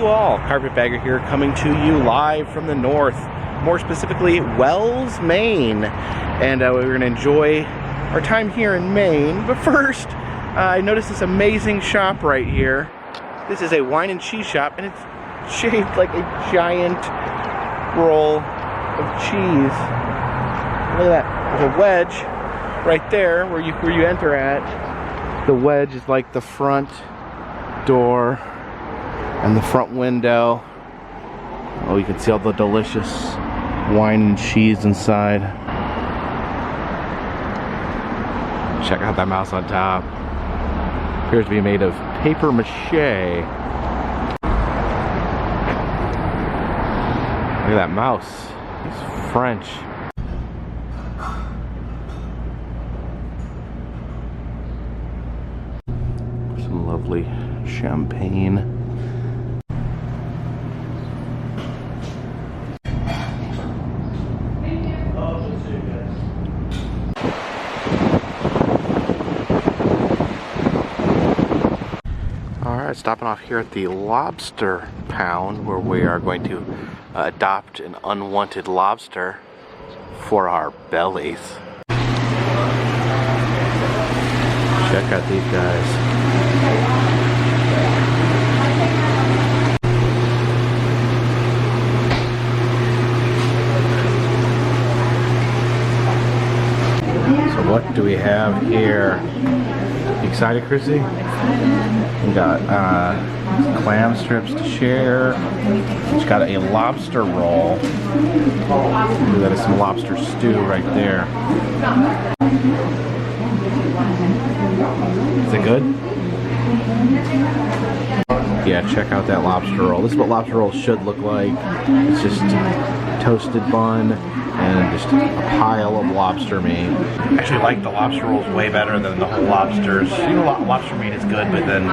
you all. Carpetbagger here, coming to you live from the north, more specifically Wells, Maine. And we're going to enjoy our time here in Maine. But first, I noticed this amazing shop right here. This is a wine and cheese shop, and it's shaped like a giant roll of cheese. Look at that. There's a wedge right there where you enter at. The wedge is like the front door and the front window. Oh, you can see all the delicious wine and cheese inside. Check out that mouse on top. Appears to be made of paper mache. Look at that mouse. He's French. Some lovely champagne. Alright, stopping off here at the Lobster Pound, where we are going to adopt an unwanted lobster for our bellies. Check out these guys. So what do we have here? You excited, Chrissy? We got clam strips to share. It's got a lobster roll. Ooh, that is some lobster stew right there. Is it good? Yeah, check out that lobster roll. This is what lobster rolls should look like. It's just toasted bun and just a pile of lobster meat. I actually like the lobster rolls way better than the whole lobsters. You know, lobster meat is good, but then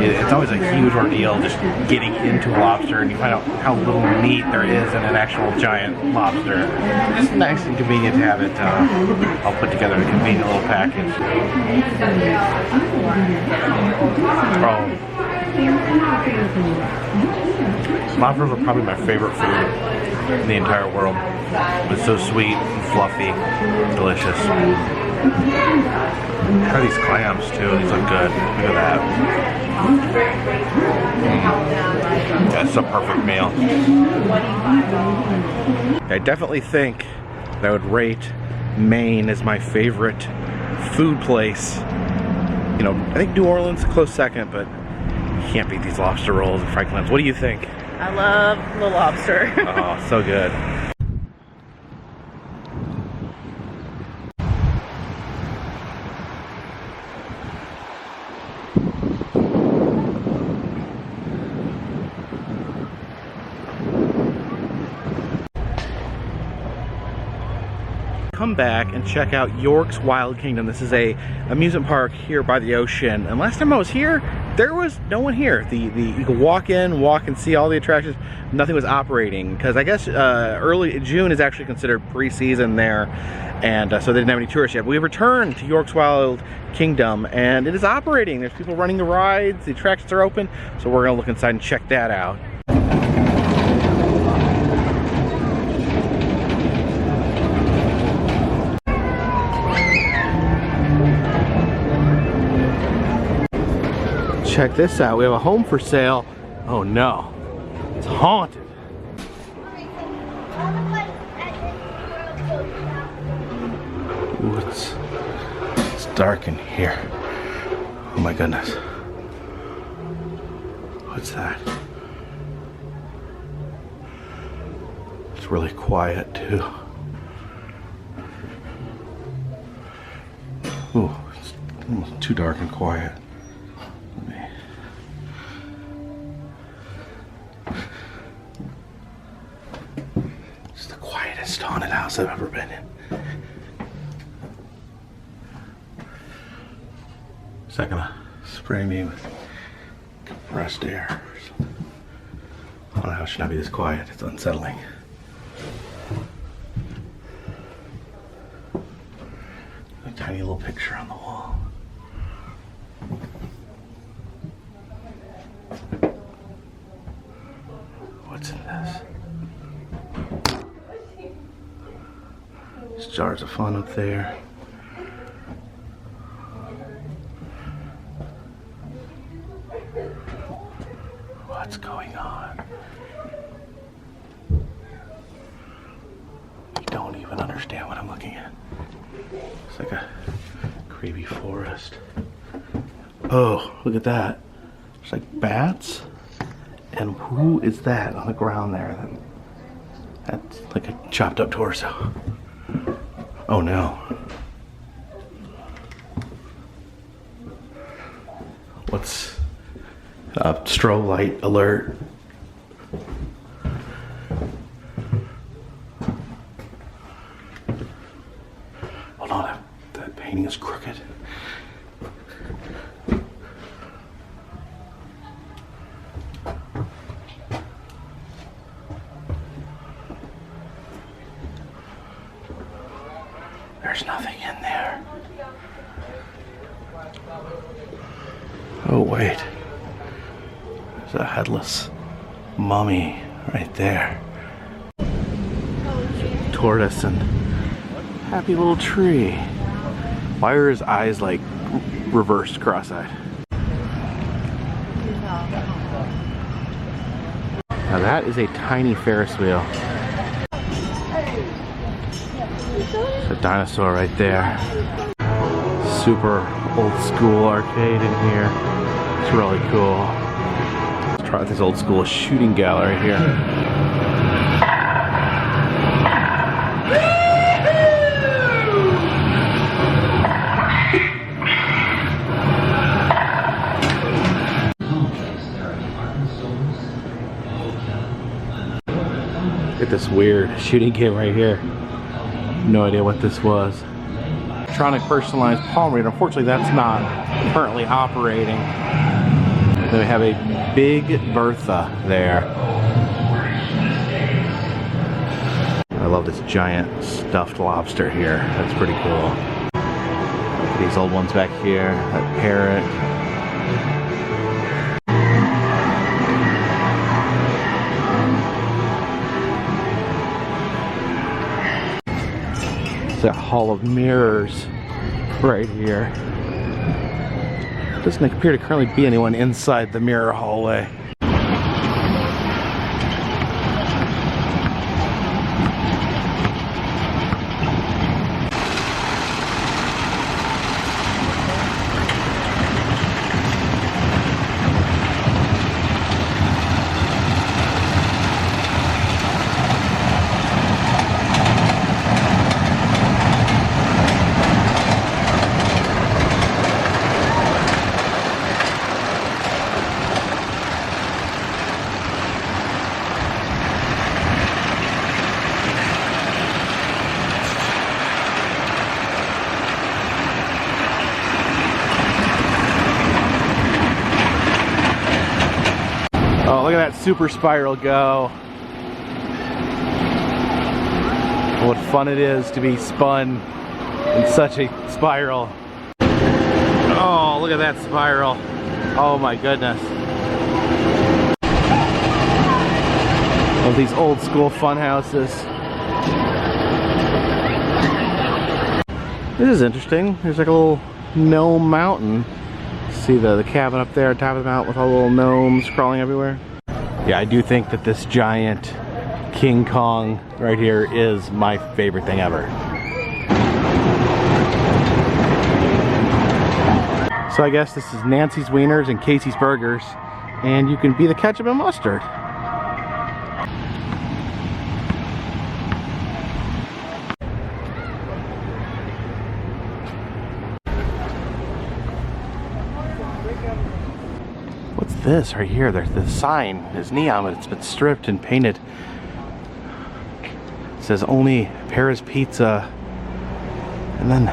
it's always a huge ordeal just getting into a lobster, and you find out how little meat there is in an actual giant lobster. It's nice and convenient to have it all put together in a convenient little package. Lobsters are probably my favorite food in the entire world. It's so sweet and fluffy, delicious. Try these clams too, these look good. Look at that. That's a perfect meal. I definitely think that I would rate Maine as my favorite food place. You know, I think New Orleans is a close second, but you can't beat these lobster rolls and fried clams. What do you think? I love the lobster. Oh, so good. Come back and check out York's Wild Kingdom. This is a amusement park here by the ocean, and last time I was here there was no one here. You could walk and see all the attractions. Nothing was operating because I guess early June is actually considered pre-season there, and so they didn't have any tourists yet. But we returned to York's Wild Kingdom and it is operating. There's people running the rides, the attractions are open, so we're gonna look inside and check that out. Check this out, we have a home for sale. Oh no, it's haunted. Ooh, it's dark in here. Oh my goodness. What's that? It's really quiet too. Ooh, it's almost too dark and quiet. It's the quietest haunted house I've ever been in. Is that gonna spray me with compressed air or something? I don't know how it should not be this quiet. It's unsettling. A tiny little picture on the wall. There's jars of fun up there. What's going on? You don't even understand what I'm looking at. It's like a creepy forest. Oh, look at that. There's like bats. And who is that on the ground there? That's like a chopped up torso. Oh no. What's strobe light alert? Hold on, that painting is crooked. There's nothing in there. Oh wait. There's a headless mummy right there. Tortoise and happy little tree. Why are his eyes like reversed cross-eyed? Now that is a tiny Ferris wheel. There's a dinosaur right there. Super old school arcade in here. It's really cool. Let's try out this old school shooting gallery here. Look at this weird shooting game right here. No idea what this was. Electronic personalized palm reader. Unfortunately, that's not currently operating. Then we have a big Bertha there. I love this giant stuffed lobster here. That's pretty cool. Look at these old ones back here. That parrot. That hall of mirrors right here. Doesn't appear to currently be anyone inside the mirror hallway. Oh, look at that super spiral go. What fun it is to be spun in such a spiral. Oh, look at that spiral. Oh my goodness. Of these old school fun houses. This is interesting. There's like a little gnome mountain. See the cabin up there on top of the mountain with all the little gnomes crawling everywhere. Yeah, I do think that this giant King Kong right here is my favorite thing ever. So I guess this is Nancy's Wieners and Casey's Burgers, and you can be the ketchup and mustard. What's this right here? There's the sign is neon, but it's been stripped and painted. It says only Paris Pizza. And then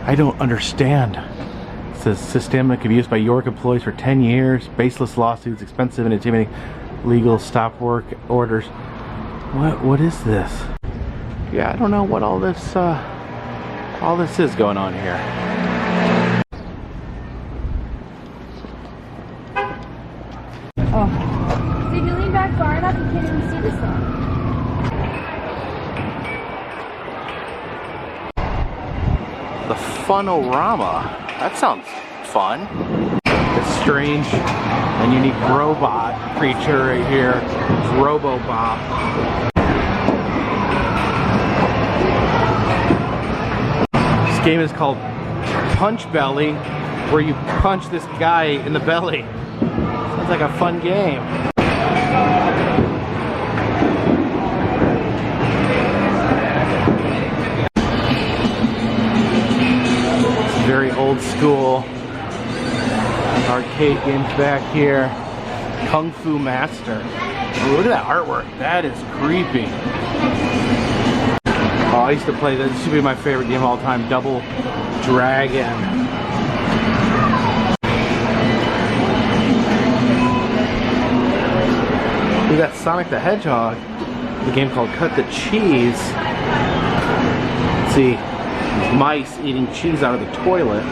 I don't understand. It says systemic abuse by York employees for 10 years, baseless lawsuits, expensive and intimidating legal stop work orders. What is this? Yeah, I don't know what all this is going on here. Oh. So if you lean back far enough, you can't even see the sun. Funorama. That sounds fun. This strange and unique robot creature right here. It's Robobop. This game is called Punch Belly, where you punch this guy in the belly. Sounds like a fun game. Very old school arcade games back here. Kung Fu Master. Ooh, look at that artwork. That is creepy. Oh, I used to play this. This should be my favorite game of all time. Double Dragon. We got Sonic the Hedgehog. The game called Cut the Cheese. Let's see. Mice eating cheese out of the toilet.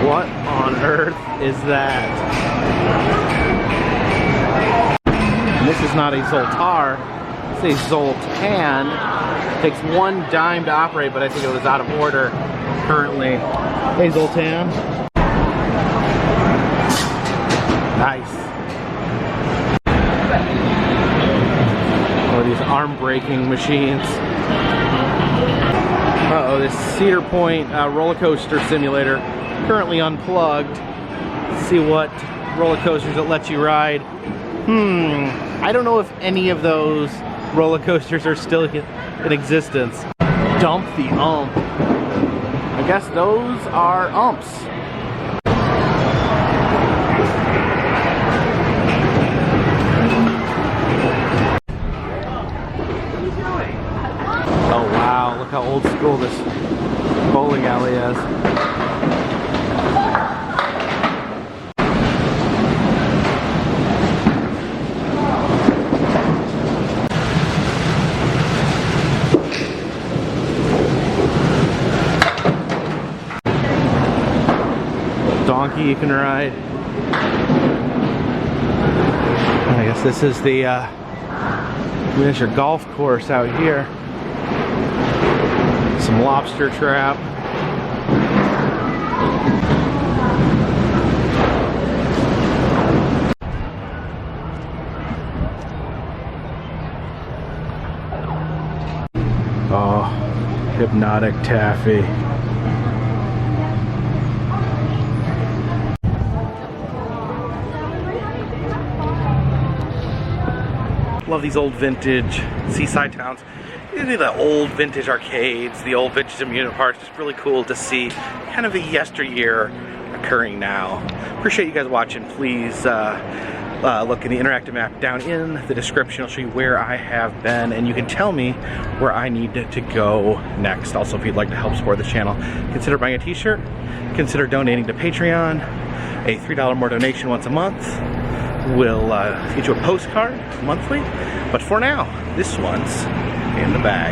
What on earth is that? And this is not a Zoltar, it's a Zoltan. It takes 1 dime to operate, but I think it was out of order currently. Hey Zoltan. Nice. Oh, these arm-breaking machines. Uh-oh, this Cedar Point roller coaster simulator currently unplugged. Let's see what roller coasters it lets you ride. I don't know if any of those roller coasters are still in existence. Dump the ump. I guess those are umps. Oh wow, look how old school this bowling alley is. Donkey you can ride. I guess this is the miniature golf course out here. Some lobster trap. Oh, hypnotic taffy. Love these old vintage seaside towns. The old vintage arcades, the old vintage amusement parks. It's really cool to see kind of a yesteryear occurring now. Appreciate you guys watching. Please look in the interactive map down in the description. I'll show you where I have been, and you can tell me where I need to go next. Also, if you'd like to help support the channel, consider buying a t-shirt, consider donating to Patreon. A $3 more donation once a month will get you a postcard monthly. But for now, this one's in the bag.